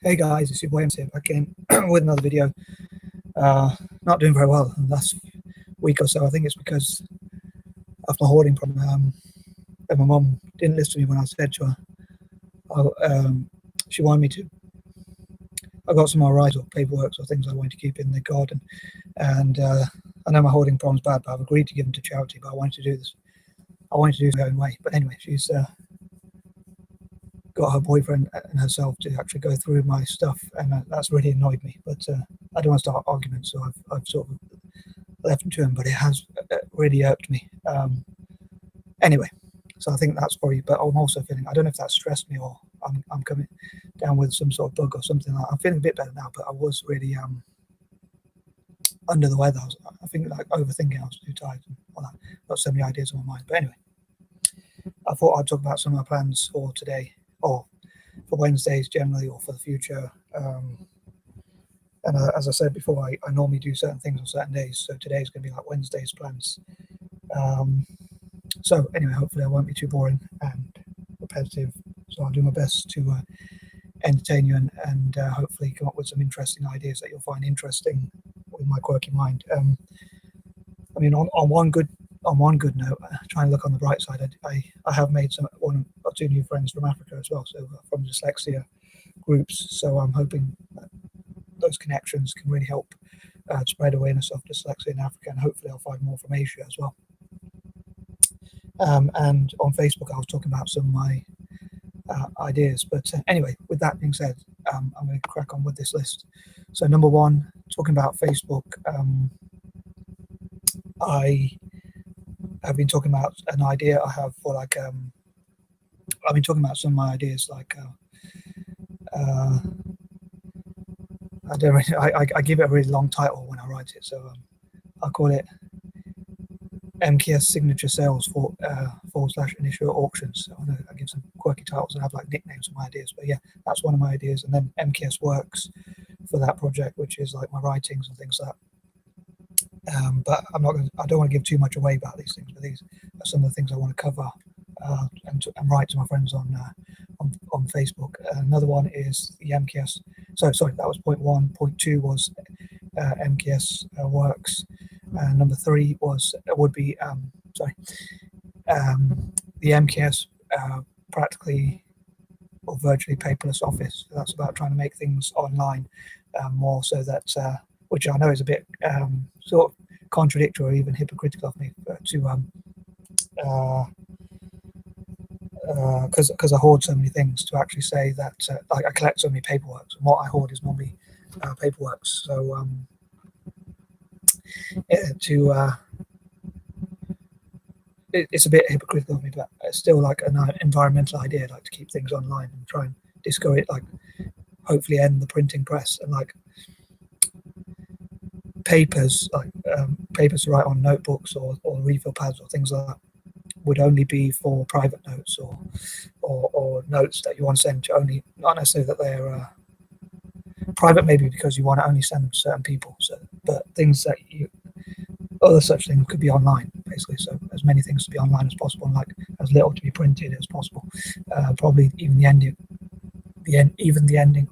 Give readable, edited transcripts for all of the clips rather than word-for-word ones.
Hey guys, it's your boy MC back in with another video. Not doing very well in the last week or so. I think it's because of my hoarding problem. And my mum didn't listen to me when I said to her, she wanted me to. I got some more rights or paperwork or things I wanted to keep in the garden, and I know my hoarding problem's bad, but I've agreed to give them to charity. But I wanted to do this. I wanted to do it my own way. But anyway, she's got her boyfriend and herself to actually go through my stuff, and that's really annoyed me. But I don't want to start arguments, so I've sort of left it to him. But it has really irked me. Anyway, so I think that's probably. But I'm also feeling, I don't know if that stressed me or I'm coming down with some sort of bug or something. I'm feeling a bit better now, but I was really under the weather. I think like overthinking. I was too tired and all that. Got so many ideas on my mind. But anyway, I thought I'd talk about some of my plans for today, or for Wednesdays generally, or for the future. And as I said before, I normally do certain things on certain days. So today's going to be like Wednesday's plans. So anyway, hopefully I won't be too boring and repetitive. So I'll do my best to entertain you and hopefully come up with some interesting ideas that you'll find interesting with my quirky mind. I mean, on one good note, trying to look on the bright side, I have made one or two new friends from Africa as well, so from dyslexia groups. So I'm hoping that those connections can really help spread awareness of dyslexia in Africa, and hopefully I'll find more from Asia as well. And on Facebook, I was talking about some of my ideas. But anyway, with that being said, I'm going to crack on with this list. So number one, talking about Facebook, I have been talking about an idea I have for like, I've been talking about some of my ideas like, I don't really, I give it a really long title when I write it, so I'll call it MKS signature sales / initial auctions. So I know I give some quirky titles and have like nicknames for my ideas, but yeah, that's one of my ideas. And then MKS works for that project, which is like my writings and things like that. But I don't want to give too much away about these things, but these are some of the things I want to cover and write to my friends on Facebook. Another one is the MKS. So sorry, that was point one. Point two was MKS works. Number three would be the MKS practically or virtually paperless office. So that's about trying to make things online more, so that which I know is a bit sort of contradictory or even hypocritical of me to because I hoard so many things, to actually say that like I collect so many paperworks, and what I hoard is normally paperwork. So it's a bit hypocritical of me, but it's still like an environmental idea, like to keep things online and try and discourage, like hopefully end the printing press, and like papers, like papers to write on notebooks or refill pads or things like that would only be for private notes or notes that you want to send to only, not necessarily that they're private, maybe because you want to only send them to certain people. So, but things that other such things could be online, basically. So as many things to be online as possible, and like as little to be printed as possible. Probably even the ending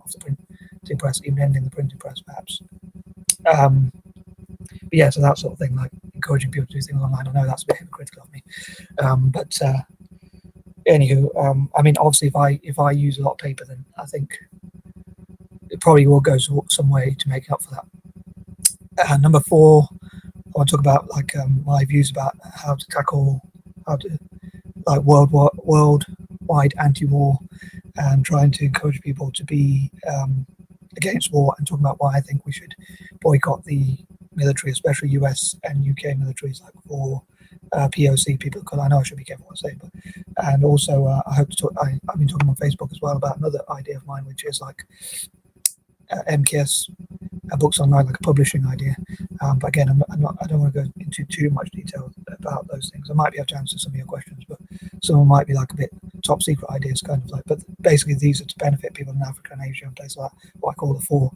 of the printing press, even ending the printing press, perhaps. But yeah, so that sort of thing, like encouraging people to do things online. I know that's a bit hypocritical of me, but anywho, I mean, obviously, if I use a lot of paper, then I think it probably will go some way to make up for that. Number four, I want to talk about like my views about how to like worldwide anti-war, and trying to encourage people to be against war, and talking about why I think we should boycott the military, especially US and UK militaries, like for POC people, because I know I should be careful what I say, but and also I hope to talk. I've been talking on Facebook as well about another idea of mine, which is like MKS books online, like a publishing idea. But again, I don't want to go into too much detail about those things. I might be able to answer some of your questions, but some of them might be like a bit top secret ideas, kind of like. But basically, these are to benefit people in Africa and Asia and places like what I call the four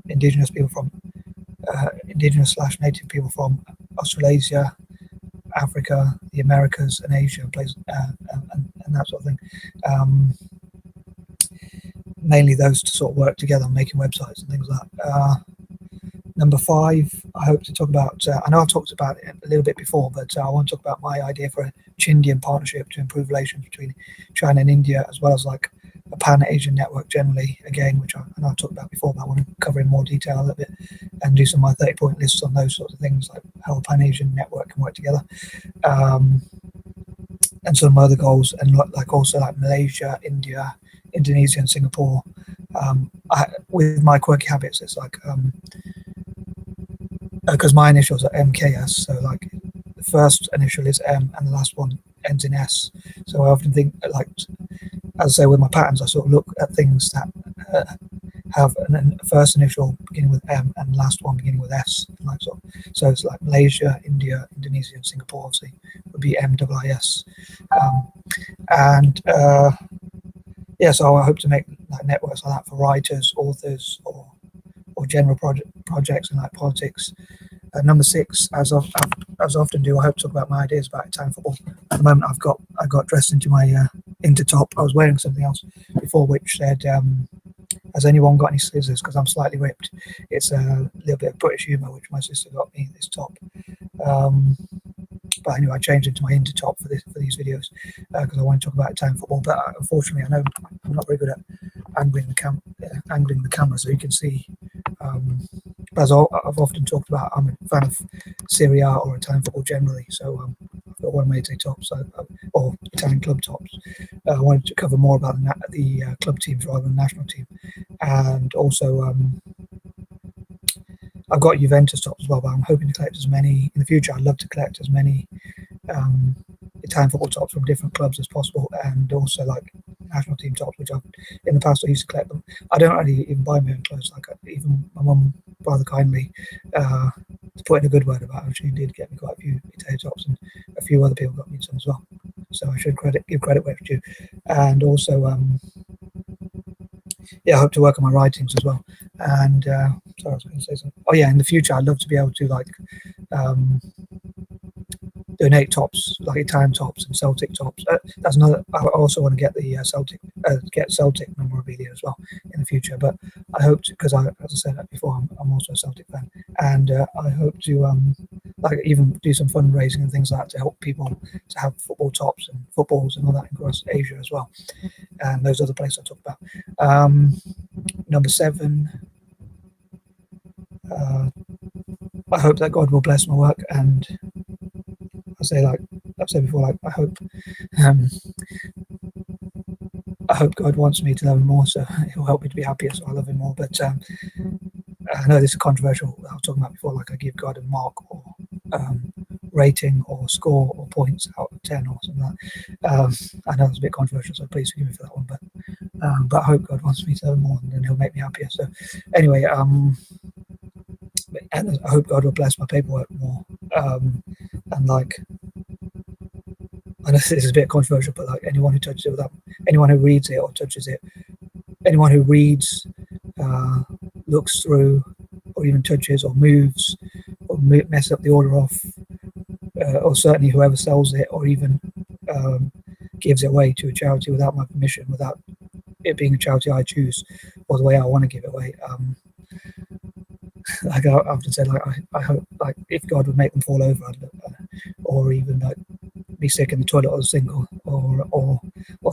indigenous people from indigenous / native people from Australasia, Africa, the Americas, and Asia, and that sort of thing. mainly those to sort of work together on making websites and things like that. Number 5, I hope to talk about, I know I've talked about it a little bit before, but I want to talk about my idea for a Chindian partnership to improve relations between China and India, as well as like a Pan-Asian network generally, again, which I know I've talked about before, but I want to cover in more detail a little bit and do some of my 30-point lists on those sorts of things, like how a Pan-Asian network can work together. And some other goals, and like also like Malaysia, India, Indonesia, and Singapore. With my quirky habits, it's like because my initials are MKS, so like the first initial is M and the last one ends in S. So I often think, like, as I say with my patterns, I sort of look at things that have a first initial beginning with M and last one beginning with S. Like so it's like Malaysia, India, Indonesia, and Singapore obviously would be MIIS. Yeah, so I hope to make like networks like that for writers, authors, or general projects in like politics. Number 6, as I often do, I hope to talk about my ideas about Italian football. At the moment, I got dressed into my top. I was wearing something else before, which said, "Has anyone got any scissors? Because I'm slightly ripped." It's a little bit of British humour, which my sister got me this top. But anyway, I changed into my top for these videos because I want to talk about Italian football. But unfortunately, I know I'm not very good at angling the camera, so you can see. As I've often talked about, I'm a fan of Serie A or Italian football generally. So I've got one of my tops, or Italian club tops. I wanted to cover more about the club teams rather than the national team, and also I've got Juventus tops as well. But I'm hoping to collect as many in the future. I'd love to collect as many Italian football tops from different clubs as possible, and also like national team tops, which I've in the past I used to collect them. I don't really even buy my own clothes. Like even my mum rather kindly to put in a good word about her, she did get me quite a few Italian tops, and a few other people got me some as well. So I should give credit where it's due. And also I hope to work on my writings as well. And sorry, I was going to say something. Oh yeah, in the future I'd love to be able to like donate tops, like Italian tops and Celtic tops. That's another. I also want to get the Celtic memorabilia as well in the future. But I hope to, because as I said that before, I'm also a Celtic fan, and I hope to like even do some fundraising and things like that to help people to have football tops and footballs and all that across Asia as well, and those other places I talked about. Number 7. I hope that God will bless my work, and I say, like I've said before, like I hope God wants me to love him more, so he'll help me to be happier, so I love him more. But I know this is controversial. I was talking about before, like I give God a mark or rating or score or points out of 10 or something like that. I know it's a bit controversial, so please forgive me for that one. But I hope God wants me to love him more, and then he'll make me happier. So anyway, and I hope God will bless my paperwork more. And like, I know this is a bit controversial, but like anyone who touches it anyone who reads it or touches it, anyone who reads, looks through, or even touches or moves, or mess up the order off, or certainly whoever sells it, or even gives it away to a charity without my permission, without it being a charity I choose, or the way I want to give it away. Like I often said, like I hope, like if God would make them fall over, or even like be sick in the toilet or the sink, or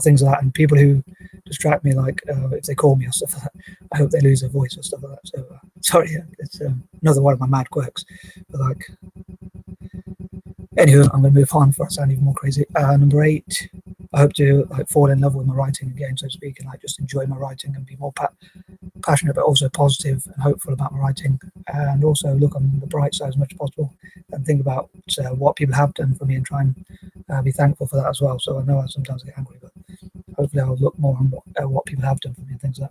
things like that. And people who distract me, like if they call me or stuff like that, I hope they lose their voice or stuff like that. So sorry, it's another one of my mad quirks. But like, anywho, I'm going to move on before I sound even more crazy. Number 8, I hope to like fall in love with my writing again, so to speak, and like just enjoy my writing and be more passionate, but also positive and hopeful about my writing, and also look on the bright side as much as possible and think about what people have done for me and try and be thankful for that as well. So I know I sometimes get angry, but hopefully I'll look more on what people have done for me and things like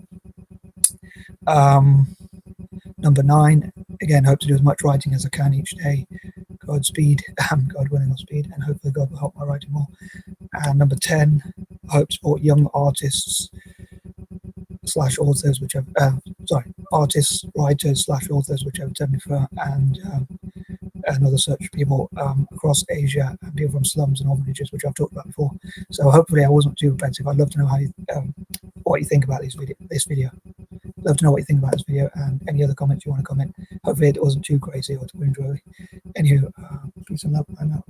that. Number 9, again, hope to do as much writing as I can each day. Godspeed, God willing, or speed, and hopefully God will help my writing more. And number 10, I hope to support young artists / authors, artists, writers / authors, whichever term you prefer, and other such people across Asia, and people from slums and orphanages, which I've talked about before. So hopefully I wasn't too repetitive. I'd love to know what you think about this video. Love to know what you think about this video, and any other comments you want to comment. Hopefully it wasn't too crazy or too enjoyable. Anywho, peace and love. I'm out.